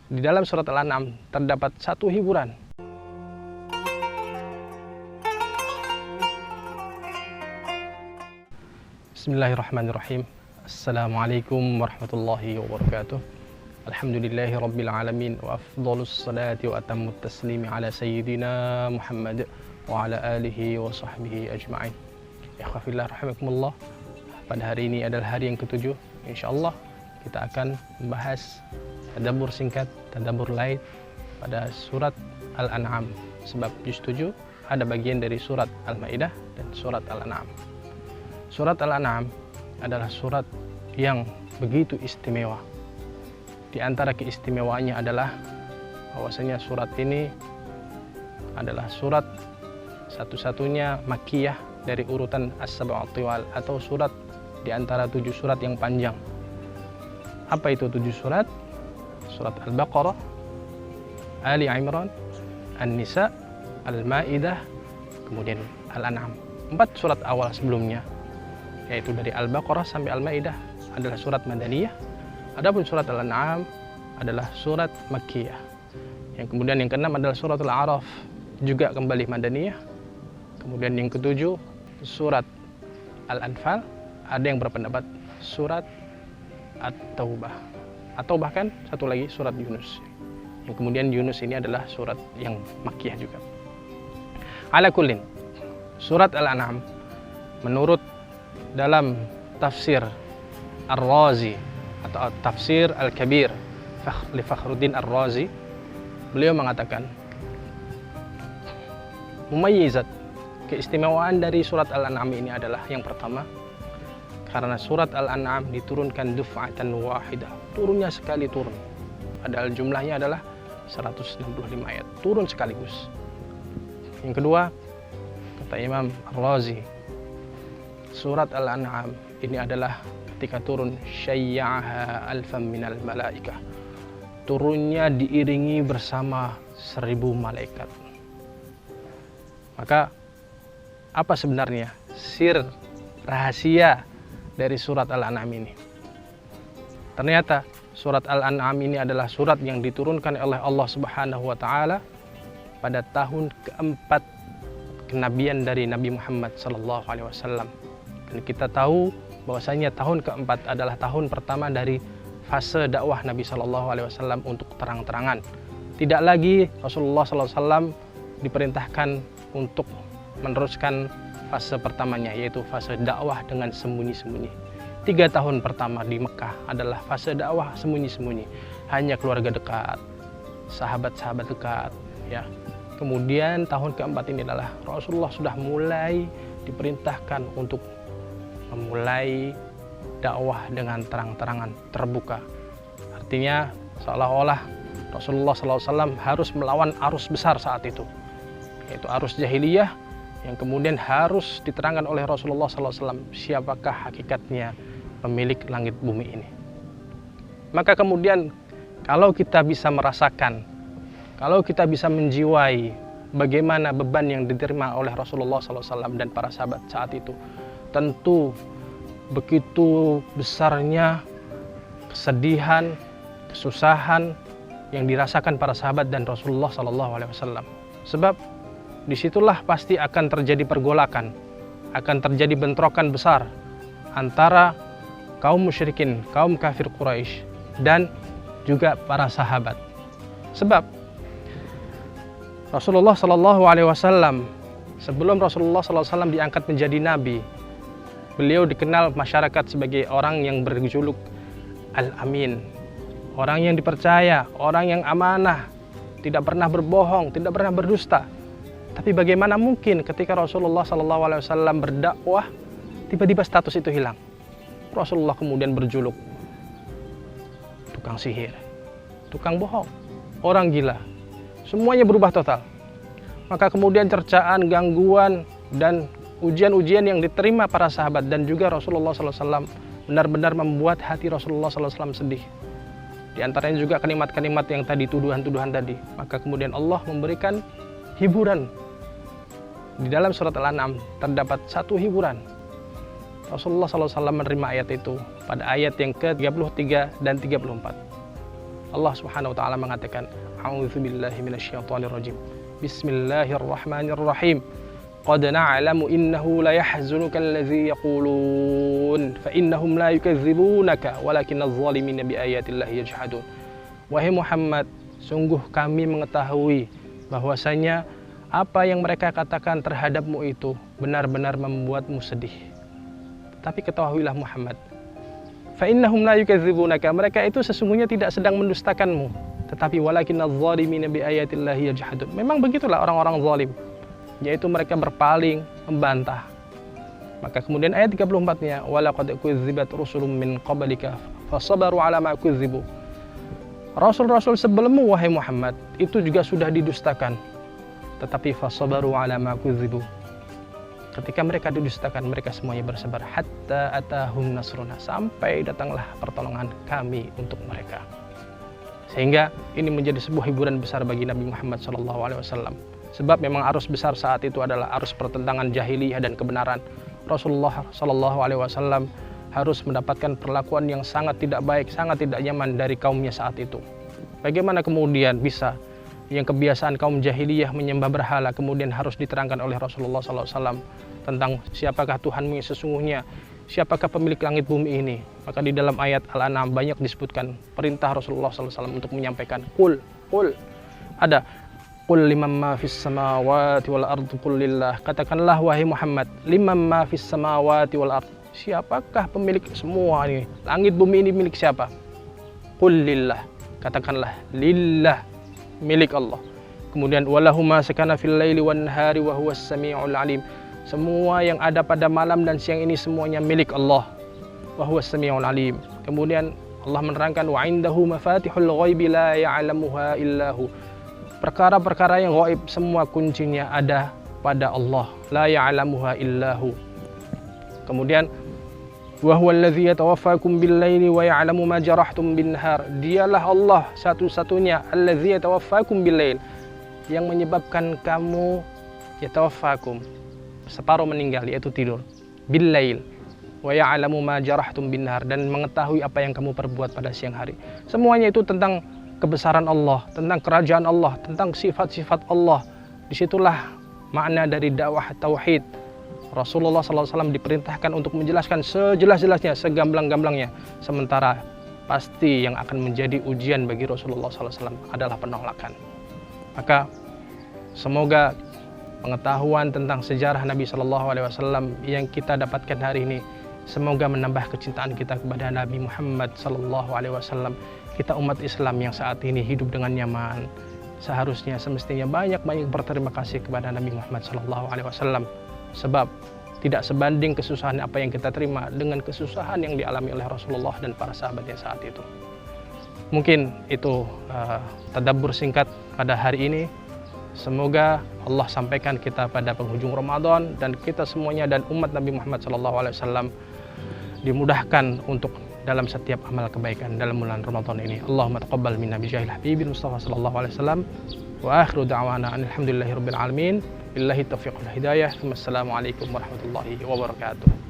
Di dalam surat Al-An'am terdapat satu hiburan. Bismillahirrahmanirrahim. Assalamualaikum warahmatullahi wabarakatuh. Alhamdulillahi rabbil alamin wa afdhalus salati wa atammut taslimi ala sayyidina Muhammad wa ala alihi wa sahbihi ajma'in. Ikhwafillah rahimakumullah. Pada hari ini adalah hari yang ketujuh. Insyaallah kita akan membahas tadabbur singkat, tadabbur light pada surat Al-An'am. Sebab juz 7 ada bagian dari surat Al-Maidah dan surat Al-An'am. Surat Al-An'am adalah surat yang begitu istimewa. Di antara keistimewaannya adalah bahwasanya surat ini adalah surat satu-satunya Makkiyah dari urutan As-Sab'ut Tiwal, atau surat di antara 7 surat yang panjang. Apa itu 7 surat? Surat Al-Baqarah, Ali Imran, An-Nisa, Al-Maidah, kemudian Al-An'am. 4 surat awal sebelumnya, yaitu dari Al-Baqarah sampai Al-Maidah, adalah surat Madaniyah. Adapun surat Al-An'am adalah surat Makkiyah. Yang kemudian yang keenam adalah surat Al-A'raf, juga kembali Madaniyah. Kemudian yang ketujuh surat Al-Anfal, ada yang berpendapat surat At-Taubah, atau bahkan satu lagi surat Yunus. Yang kemudian Yunus ini adalah surat yang Makkiyah juga. Ala kullin, surat Al-An'am menurut dalam tafsir Ar-Razi atau tafsir Al-Kabir li Fakhruddin Ar-Razi, beliau mengatakan mumayyizat, keistimewaan dari surat Al-An'am ini adalah yang pertama, karena surat Al-An'am diturunkan duf'atan wahidah, turunnya sekali turun. Padahal jumlahnya adalah 165 ayat, turun sekaligus. Yang kedua, kata Imam Ar-Razi, surat Al-An'am ini adalah ketika turun syayya'aha alfam minal malaikah, turunnya diiringi bersama 1000 malaikat. Maka apa sebenarnya sir rahasia dari surat Al-An'am ini? Ternyata surat Al-An'am ini adalah surat yang diturunkan oleh Allah Subhanahu wa taala pada tahun keempat kenabian dari Nabi Muhammad sallallahu alaihi wasallam. Dan kita tahu bahwasanya tahun keempat adalah tahun pertama dari fase dakwah Nabi sallallahu alaihi wasallam untuk terang-terangan. Tidak lagi Rasulullah sallallahu alaihi wasallam diperintahkan untuk meneruskan fase pertamanya, yaitu fase dakwah dengan sembunyi-sembunyi. 3 tahun pertama di Mekah adalah fase dakwah sembunyi-sembunyi, hanya keluarga dekat, sahabat-sahabat dekat, ya. Kemudian tahun keempat ini adalah Rasulullah sudah mulai diperintahkan untuk memulai dakwah dengan terang-terangan, terbuka. Artinya seolah-olah Rasulullah SAW harus melawan arus besar saat itu, yaitu arus jahiliyah, yang kemudian harus diterangkan oleh Rasulullah SAW siapakah hakikatnya pemilik langit bumi ini. Maka kemudian kalau kita bisa merasakan, kalau kita bisa menjiwai bagaimana beban yang diterima oleh Rasulullah SAW dan para sahabat saat itu, tentu begitu besarnya kesedihan, kesusahan yang dirasakan para sahabat dan Rasulullah SAW. Sebab disitulah pasti akan terjadi pergolakan, akan terjadi bentrokan besar antara kaum musyrikin, kaum kafir Quraisy, dan juga para sahabat. Sebab Rasulullah SAW, sebelum Rasulullah SAW diangkat menjadi nabi, beliau dikenal masyarakat sebagai orang yang berjuluk Al-Amin, orang yang dipercaya, orang yang amanah, tidak pernah berbohong, tidak pernah berdusta. Tapi bagaimana mungkin ketika Rasulullah SAW berdakwah, tiba-tiba status itu hilang? Rasulullah kemudian berjuluk tukang sihir, tukang bohong, orang gila. Semuanya berubah total. Maka kemudian cercaan, gangguan, dan ujian-ujian yang diterima para sahabat dan juga Rasulullah SAW benar-benar membuat hati Rasulullah SAW sedih. Di antaranya juga kalimat-kalimat yang tadi, tuduhan-tuduhan tadi. Maka kemudian Allah memberikan hiburan. Di dalam surat Al-An'am terdapat satu hiburan. Rasulullah SAW menerima ayat itu pada ayat yang ke-33 dan 34. Allah Subhanahu wa taala mengatakan, A'udzubillahi minasyaitonirrajim. Bismillahirrahmanirrahim. Qad na'lamu innahu la yahzunuka allazi yaqulun fa innahum la yukadzibunaka walakinnadh zalimina biayatillahi yajhadun. Wahai Muhammad, sungguh kami mengetahui bahwasanya apa yang mereka katakan terhadapmu itu benar-benar membuatmu sedih. Tapi ketahuilah Muhammad, fa innahum la yukadzibunaka, mereka itu sesungguhnya tidak sedang mendustakanmu, tetapi walakinnadz zalimina biayatillahi yajhadun. Memang begitulah orang-orang zalim, yaitu mereka berpaling, membantah. Maka kemudian ayat 34-nya, walaqad kudzibat rusulun min qablika fasabaru ala ma kudzibu. Rasul-rasul sebelummu wahai Muhammad itu juga sudah didustakan, tetapi fasabaru ala ma kudzibu. Ketika mereka didustakan, mereka semuanya bersabar hatta atahum nasruna, sampai datanglah pertolongan kami untuk mereka. Sehingga ini menjadi sebuah hiburan besar bagi Nabi Muhammad SAW. Sebab memang arus besar saat itu adalah arus pertentangan jahiliyah dan kebenaran. Rasulullah SAW harus mendapatkan perlakuan yang sangat tidak baik, sangat tidak nyaman dari kaumnya saat itu. Bagaimana kemudian bisa yang kebiasaan kaum jahiliyah menyembah berhala kemudian harus diterangkan oleh Rasulullah SAW tentang siapakah Tuhanmu yang sesungguhnya, siapakah pemilik langit bumi ini. Maka di dalam ayat Al-An'am banyak disebutkan perintah Rasulullah SAW untuk menyampaikan Qul, ada Qul liman ma fis samawati wal ardi qul lillah. Katakanlah wahai Muhammad, liman ma fis samawati wal ardi, siapakah pemilik semua ini, langit bumi ini milik siapa? Qul lillah, katakanlah lillah, milik Allah. Kemudian walahu ma sakana fil laili wan nahari wa huwas samiul alim, semua yang ada pada malam dan siang ini semuanya milik Allah. Wa huwas samiul alim. Kemudian Allah menerangkan wa indahu mafatihul ghaibi la ya'lamuha illahu, perkara-perkara yang gaib semua kuncinya ada pada Allah, la ya'lamuha illahu. Kemudian wa huwal ladzi yatawaffakum bil-laili wa ya'lamu ma jarahtum bin-nahar, dialah Allah satu-satunya alladzi yatawaffakum bil-lail, yang menyebabkan kamu yatawaffakum, separuh meninggal yaitu tidur, bil-lail wa ya'lamu ma jarahtum bin-nahar, dan mengetahui apa yang kamu perbuat pada siang hari. Semuanya itu tentang kebesaran Allah, tentang kerajaan Allah, tentang sifat-sifat Allah. Disitulah makna dari dakwah tauhid. Rasulullah SAW diperintahkan untuk menjelaskan sejelas-jelasnya, segamblang-gamblangnya. Sementara pasti yang akan menjadi ujian bagi Rasulullah SAW adalah penolakan. Maka semoga pengetahuan tentang sejarah Nabi SAW yang kita dapatkan hari ini, semoga menambah kecintaan kita kepada Nabi Muhammad SAW. Kita umat Islam yang saat ini hidup dengan nyaman, seharusnya semestinya banyak-banyak berterima kasih kepada Nabi Muhammad SAW. Sebab tidak sebanding kesusahan apa yang kita terima dengan kesusahan yang dialami oleh Rasulullah dan para sahabatnya saat itu. Mungkin itu tadabbur singkat pada hari ini. Semoga Allah sampaikan kita pada penghujung Ramadan dan kita semuanya dan umat Nabi Muhammad SAW dimudahkan untuk dalam setiap amal kebaikan dalam bulan Ramadan ini. Allahumma taqabbal minna bijahil habibil Mustafa sallallahu alaihi wasallam wa akhiru da'wana alhamdulillahirabbil alamin billahi taufiq wal hidayah. Wassalamualaikum warahmatullahi wabarakatuh.